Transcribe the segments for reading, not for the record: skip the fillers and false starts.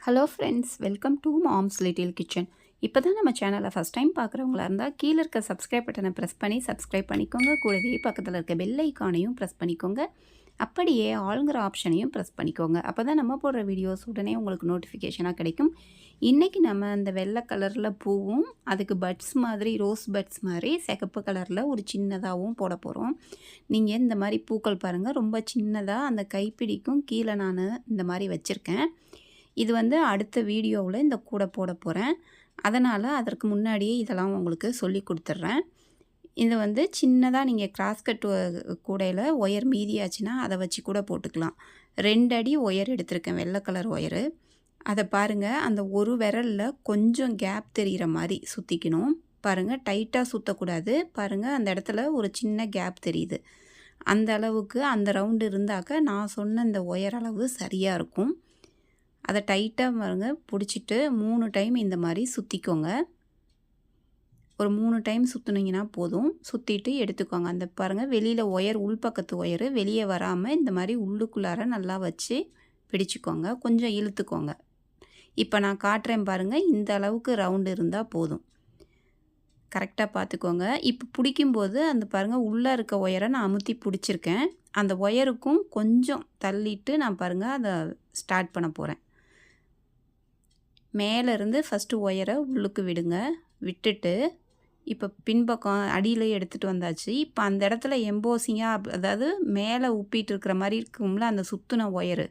Hello friends, welcome to moms little kitchen. இப்போ தான் நம்ம சேனலை ஃபஸ்ட் டைம் பார்க்குறவங்களா இருந்தால் கீழே இருக்க சப்ஸ்கிரைப் பட்டனை ப்ரெஸ் பண்ணி சப்ஸ்கிரைப் பண்ணிக்கோங்க. கூடவே பக்கத்தில் இருக்க பெல் ஐக்கானையும் ப்ரெஸ் பண்ணிக்கோங்க. அப்படியே ஆளுங்கிற ஆப்ஷனையும் ப்ரெஸ் பண்ணிக்கோங்க. அப்போ தான் நம்ம போடுற வீடியோஸ் உடனே உங்களுக்கு நோட்டிஃபிகேஷனாக கிடைக்கும். இன்றைக்கி நம்ம அந்த வெள்ளை கலரில் பூவும் அதுக்கு பட்ஸ் மாதிரி ரோஸ் பட்ஸ் மாதிரி சிகப்பு கலரில் ஒரு சின்னதாகவும் போட போகிறோம். நீங்கள் இந்த மாதிரி பூக்கள் பாருங்கள், ரொம்ப சின்னதாக அந்த கைப்பிடிக்கும் கீழே நான் இந்த மாதிரி வச்சுருக்கேன். இது வந்து அடுத்த வீடியோவில் இந்த கூடை போட போகிறேன். அதனால் அதற்கு முன்னாடியே இதெல்லாம் உங்களுக்கு சொல்லி கொடுத்துட்றேன். இது வந்து சின்னதாக நீங்கள் கிராஸ் கட் கூடையில் ஒயர் மீதியாச்சுன்னா அதை வச்சு கூட போட்டுக்கலாம். 2 அடி ஒயர் எடுத்திருக்கேன், வெள்ளை கலர் ஒயரு. அதை பாருங்கள், அந்த ஒரு விரலில் கொஞ்சம் கேப் தெரிகிற மாதிரி சுற்றிக்கணும். பாருங்கள், டைட்டாக சுற்றக்கூடாது. பாருங்கள், அந்த இடத்துல ஒரு சின்ன கேப் தெரியுது. அந்த அளவுக்கு அந்த ரவுண்டு இருந்தாக்க நான் சொன்ன இந்த ஒயர் அளவு சரியாக இருக்கும். அதை டைட்டாக பாருங்க பிடிச்சிட்டு 3 டைம் இந்த மாதிரி சுற்றிக்கோங்க. ஒரு 3 டைம் சுற்றுனீங்கன்னா போதும். சுற்றிட்டு எடுத்துக்கோங்க. அந்த பாருங்கள், வெளியில் ஒயர் உள்பக்கத்து ஒயரு வெளியே வராமல் இந்த மாதிரி உள்ளுக்குள்ளார நல்லா வச்சு பிடிச்சிக்கோங்க. கொஞ்சம் இழுத்துக்கோங்க. இப்போ நான் காட்டுறேன் பாருங்கள், இந்த அளவுக்கு ரவுண்டு இருந்தால் போதும். கரெக்டாக பார்த்துக்கோங்க. இப்போ பிடிக்கும்போது அந்த பாருங்கள், உள்ளே இருக்க ஒயரை நான் அமுத்தி பிடிச்சிருக்கேன். அந்த ஒயருக்கும் கொஞ்சம் தள்ளிட்டு நான் பாருங்கள் அதை ஸ்டார்ட் பண்ண போகிறேன். மேலேருந்து ஃபஸ்ட்டு ஒயரை உள்ளுக்கு விடுங்க. விட்டுட்டு இப்போ பின்பக்கம் அடியில் எடுத்துகிட்டு வந்தாச்சு. இப்போ அந்த இடத்துல எம்போசிங்காக, அதாவது மேலே உப்பிட்டு இருக்கிற மாதிரி இருக்கும்ல அந்த சுற்றின ஒயரு,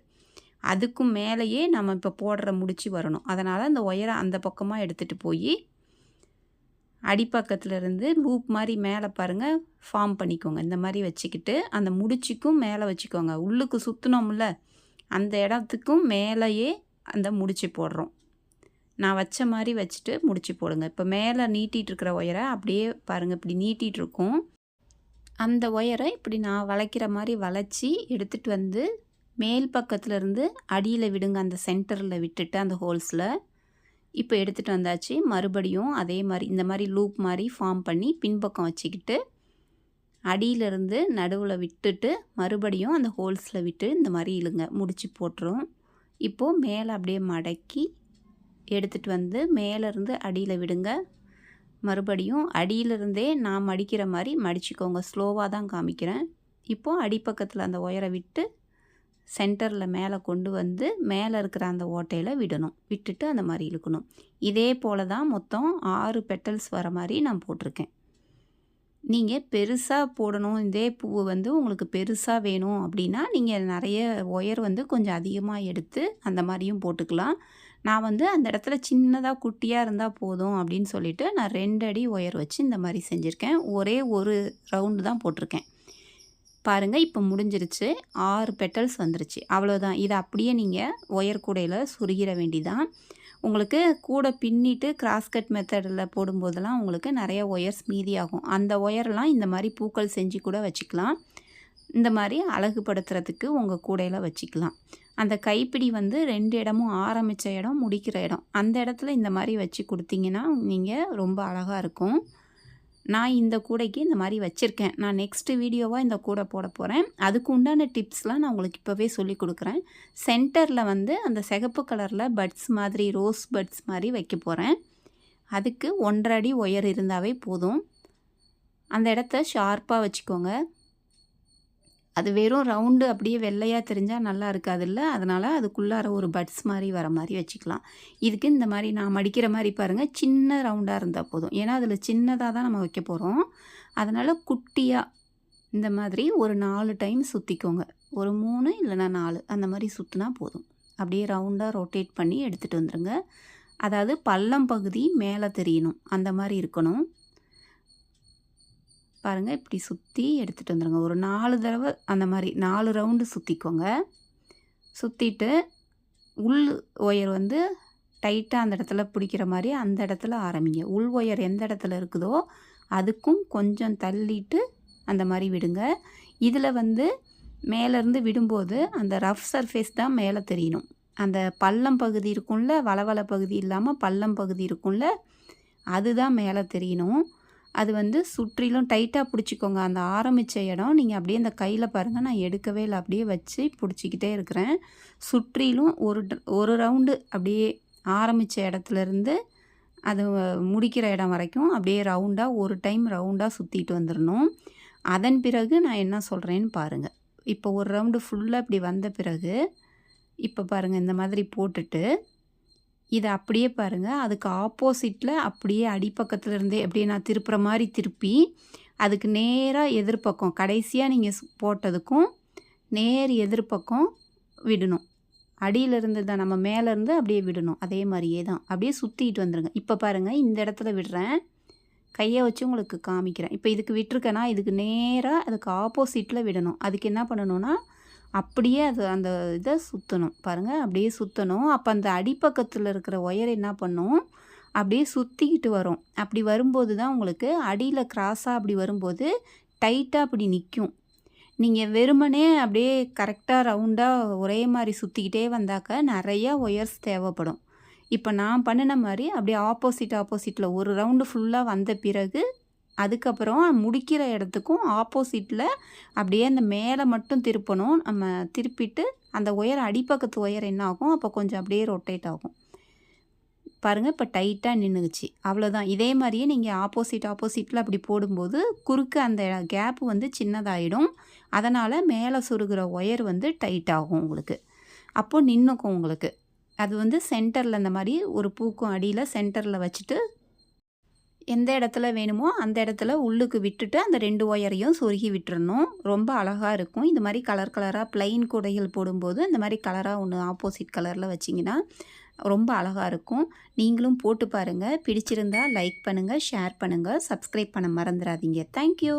அதுக்கும் மேலேயே நம்ம இப்போ போடுற முடிச்சு வரணும். அதனால் அந்த ஒயரை அந்த பக்கமாக எடுத்துகிட்டு போய் அடிப்பக்கத்துலேருந்து லூப் மாதிரி மேலே பாருங்கள் ஃபார்ம் பண்ணிக்கோங்க. இந்த மாதிரி வச்சுக்கிட்டு அந்த முடிச்சுக்கும் மேலே வச்சுக்கோங்க. உள்ளுக்கு சுற்றினோம்ல அந்த இடத்துக்கும் மேலேயே அந்த முடிச்சு போடுறோம். நான் வச்ச மாதிரி வச்சுட்டு முடிச்சு போடுங்க. இப்போ மேலே நீட்டிகிட்டு இருக்கிற ஒயரை அப்படியே பாருங்கள், இப்படி நீட்டிகிட்ருக்கும். அந்த ஒயரை இப்படி நான் வளைக்கிற மாதிரி வளைச்சி எடுத்துகிட்டு வந்து மேல் பக்கத்துலேருந்து அடியில் விடுங்க. அந்த சென்டரில் விட்டுட்டு அந்த ஹோல்ஸில் இப்போ எடுத்துகிட்டு வந்தாச்சு. மறுபடியும் அதே மாதிரி இந்த மாதிரி லூப் மாதிரி ஃபார்ம் பண்ணி பின்பக்கம் வச்சுக்கிட்டு அடியிலேருந்து நடுவில் விட்டுட்டு மறுபடியும் அந்த ஹோல்ஸில் விட்டு இந்த மாதிரி இழுங்க. முடிச்சு போட்டுரும். இப்போது மேலே அப்படியே மடக்கி எடுத்துகிட்டு வந்து மேலேருந்து அடியில் விடுங்க. மறுபடியும் அடியிலிருந்தே நான் மடிக்கிற மாதிரி மடிச்சுக்கோங்க. ஸ்லோவாக தான் காமிக்கிறேன். இப்போது அடிப்பக்கத்தில் அந்த ஒயரை விட்டு சென்டரில் மேலே கொண்டு வந்து மேலே இருக்கிற அந்த ஓட்டையில் விடணும். விட்டுட்டு அந்த மாதிரி இழுக்கணும். இதே போல் தான் மொத்தம் 6 பெட்டல்ஸ் வர மாதிரி நான் போட்டிருக்கேன். நீங்கள் பெருசாக போடணும், இதே பூ வந்து உங்களுக்கு பெருசாக வேணும் அப்படின்னா நீங்கள் நிறைய ஒயர் வந்து கொஞ்சம் அதிகமாக எடுத்து அந்த மாதிரியும் போட்டுக்கலாம். நான் வந்து அந்த இடத்துல சின்னதாக குட்டியாக இருந்தால் போதும் அப்படின்னு சொல்லிவிட்டு நான் 2 அடி ஒயர் வச்சு இந்த மாதிரி செஞ்சுருக்கேன். ஒரே ஒரு ரவுண்டு தான் போட்டிருக்கேன். பாருங்கள், இப்போ முடிஞ்சிருச்சு. 6 பெட்டல்ஸ் வந்துருச்சு. அவ்வளோதான். இதை அப்படியே நீங்கள் ஒயர் கூடையில் சுருகிற வேண்டிதான். உங்களுக்கு கூட பின்னிட்டு கிராஸ் கட் மெத்தடில் போடும்போதெல்லாம் உங்களுக்கு நிறைய ஒயர்ஸ் மீதியாகும். அந்த ஒயரெல்லாம் இந்த மாதிரி பூக்கள் செஞ்சு கூட வச்சுக்கலாம். இந்த மாதிரி அழகுபடுத்துறதுக்கு உங்கள் கூடையில் வச்சுக்கலாம். அந்த கைப்பிடி வந்து 2 இடமும் ஆரம்பித்த இடம் முடிக்கிற இடம் அந்த இடத்துல இந்த மாதிரி வச்சு கொடுத்தீங்கன்னா நீங்கள் ரொம்ப அழகாக இருக்கும். நான் இந்த கூடைக்கு இந்த மாதிரி வச்சுருக்கேன். நான் நெக்ஸ்ட்டு வீடியோவாக இந்த கூடை போட போகிறேன். அதுக்கு உண்டான டிப்ஸ்லாம் நான் உங்களுக்கு இப்போவே சொல்லி கொடுக்குறேன். சென்டரில் வந்து அந்த சிகப்பு கலரில் பட்ஸ் மாதிரி ரோஸ் பட்ஸ் மாதிரி வைக்க போகிறேன். அதுக்கு 1.5 அடி ஒயர் இருந்தாவே போதும். அந்த இடத்த ஷார்ப்பாக வச்சுக்கோங்க. அது வெறும் ரவுண்டு அப்படியே வெள்ளையாக தெரிஞ்சால் நல்லா இருக்காதுல்ல. அதனால் அதுக்குள்ளார ஒரு பட்ஸ் மாதிரி வர மாதிரி வச்சுக்கலாம். இதுக்கு இந்த மாதிரி நான் மடிக்கிற மாதிரி பாருங்கள், சின்ன ரவுண்டாக இருந்தால் போதும். ஏன்னா அதில் சின்னதாக தான் நம்ம வைக்க போகிறோம். அதனால் குட்டியாக இந்த மாதிரி ஒரு 4 டைம் சுற்றிக்கோங்க. ஒரு 3 இல்லைனா 4 அந்த மாதிரி சுற்றினா போதும். அப்படியே ரவுண்டாக ரொட்டேட் பண்ணி எடுத்துகிட்டு வந்துடுங்க. அதாவது பள்ளம் பகுதி மேலே தெரியணும், அந்த மாதிரி இருக்கணும். பாருங்கள், இப்படி சுற்றி எடுத்துகிட்டு வந்துடுங்க. ஒரு 4 தடவை அந்த மாதிரி 4 ரவுண்டு சுற்றிக்கோங்க. சுற்றிட்டு உள் ஒயர் வந்து டைட்டாக அந்த இடத்துல பிடிக்கிற மாதிரி அந்த இடத்துல ஆரம்பிங்க. உள் ஒயர் எந்த இடத்துல இருக்குதோ அதுக்கும் கொஞ்சம் தள்ளிட்டு அந்த மாதிரி விடுங்க. இதில் வந்து மேலேருந்து விடும்போது அந்த ரஃப் சர்ஃபேஸ் தான் மேலே தெரியணும். அந்த பள்ளம் பகுதி இருக்கும்ல, வளவள பகுதி இல்லாமல் பள்ளம் பகுதி இருக்கும்ல, அதுதான் மேலே தெரியணும். அது வந்து சுற்றிலும் டைட்டாக பிடிச்சிக்கோங்க. அந்த ஆரம்பித்த இடம் நீங்கள் அப்படியே இந்த கையில் பாருங்கள், நான் எடுக்கவே இல்லை, அப்படியே வச்சு பிடிச்சிக்கிட்டே இருக்கிறேன். சுற்றிலும் ஒரு ரவுண்டு அப்படியே ஆரம்பித்த இடத்துலேருந்து அது முடிக்கிற இடம் வரைக்கும் அப்படியே ரவுண்டாக ஒரு டைம் ரவுண்டாக சுற்றிட்டு வந்துடணும். அதன் பிறகு நான் என்ன சொல்கிறேன்னு பாருங்கள். இப்போ ஒரு ரவுண்டு ஃபுல்லாக இப்படி வந்த பிறகு இப்போ பாருங்கள், இந்த மாதிரி போட்டுட்டு இதை அப்படியே பாருங்கள், அதுக்கு ஆப்போசிட்டில் அப்படியே அடிப்பக்கத்தில் இருந்தே அப்படியே நான் திருப்புற மாதிரி திருப்பி அதுக்கு நேராக எதிர்பக்கம் கடைசியாக நீங்கள் போட்டதுக்கும் நேர் எதிர்பக்கம் விடணும். அடியில் இருந்து தான் நம்ம மேலேருந்து அப்படியே விடணும். அதே மாதிரியே தான் அப்படியே சுற்றிட்டு வந்துடுங்க. இப்போ பாருங்கள், இந்த இடத்துல விடுறேன், கையை வச்சு உங்களுக்கு காமிக்கிறேன். இப்போ இதுக்கு விட்டுருக்கேன்னா இதுக்கு நேராக அதுக்கு ஆப்போசிட்டில் விடணும். அதுக்கு என்ன பண்ணணும்னா அப்படியே அந்த இதை சுற்றணும் பாருங்கள், அப்படியே சுற்றணும். அப்போ அந்த அடிப்பக்கத்தில் இருக்கிற ஒயர் என்ன பண்ணும், அப்படியே சுற்றிக்கிட்டு வரும். அப்படி வரும்போது தான் உங்களுக்கு அடியில் கிராஸாக அப்படி வரும்போது டைட்டாக அப்படி நிற்கும். நீங்கள் வெறுமனே அப்படியே கரெக்டாக ரவுண்டாக ஒரே மாதிரி சுற்றிக்கிட்டே வந்தாக்க நிறையா ஒயர்ஸ் தேவைப்படும். இப்போ நான் பண்ணின மாதிரி அப்படியே ஆப்போசிட்டில் ஒரு ரவுண்டு ஃபுல்லாக வந்த பிறகு அதுக்கப்புறம் முடிக்கிற இடத்துக்கும் ஆப்போசிட்டில் அப்படியே அந்த மேலே மட்டும் திருப்பணும். நம்ம திருப்பிட்டு அந்த ஒயர் அடிப்பக்கத்து ஒயர் என்ன ஆகும், அப்போ கொஞ்சம் அப்படியே ரொட்டேட் ஆகும் பாருங்கள். இப்போ டைட்டாக நின்றுச்சு, அவ்வளோதான். இதே மாதிரியே நீங்கள் ஆப்போசிட்டில் அப்படி போடும்போது குறுக்கு அந்த கேப் வந்து சின்னதாகிடும். அதனால் மேலே சொருகிற ஒயர் வந்து டைட் ஆகும் உங்களுக்கு. அப்போது நின்றுக்கும் உங்களுக்கு. அது வந்து சென்டரில் இந்த மாதிரி ஒரு பூக்கும் அடியில் சென்டரில் வச்சுட்டு எந்த இடத்துல வேணுமோ அந்த இடத்துல உள்ளுக்கு விட்டுட்டு அந்த 2 ஒயரையும் சொருகி விட்டுறணும். ரொம்ப அழகாக இருக்கும். இந்த மாதிரி கலராக ப்ளைன் கூடைகள் போடும்போது இந்த மாதிரி கலராக ஒன்று ஆப்போசிட் கலரில் வச்சிங்கன்னா ரொம்ப அழகாக இருக்கும். நீங்களும் போட்டு பாருங்கள். பிடிச்சிருந்தா லைக் பண்ணுங்கள், ஷேர் பண்ணுங்கள், சப்ஸ்கிரைப் பண்ண மறந்துடாதீங்க. தேங்க்யூ.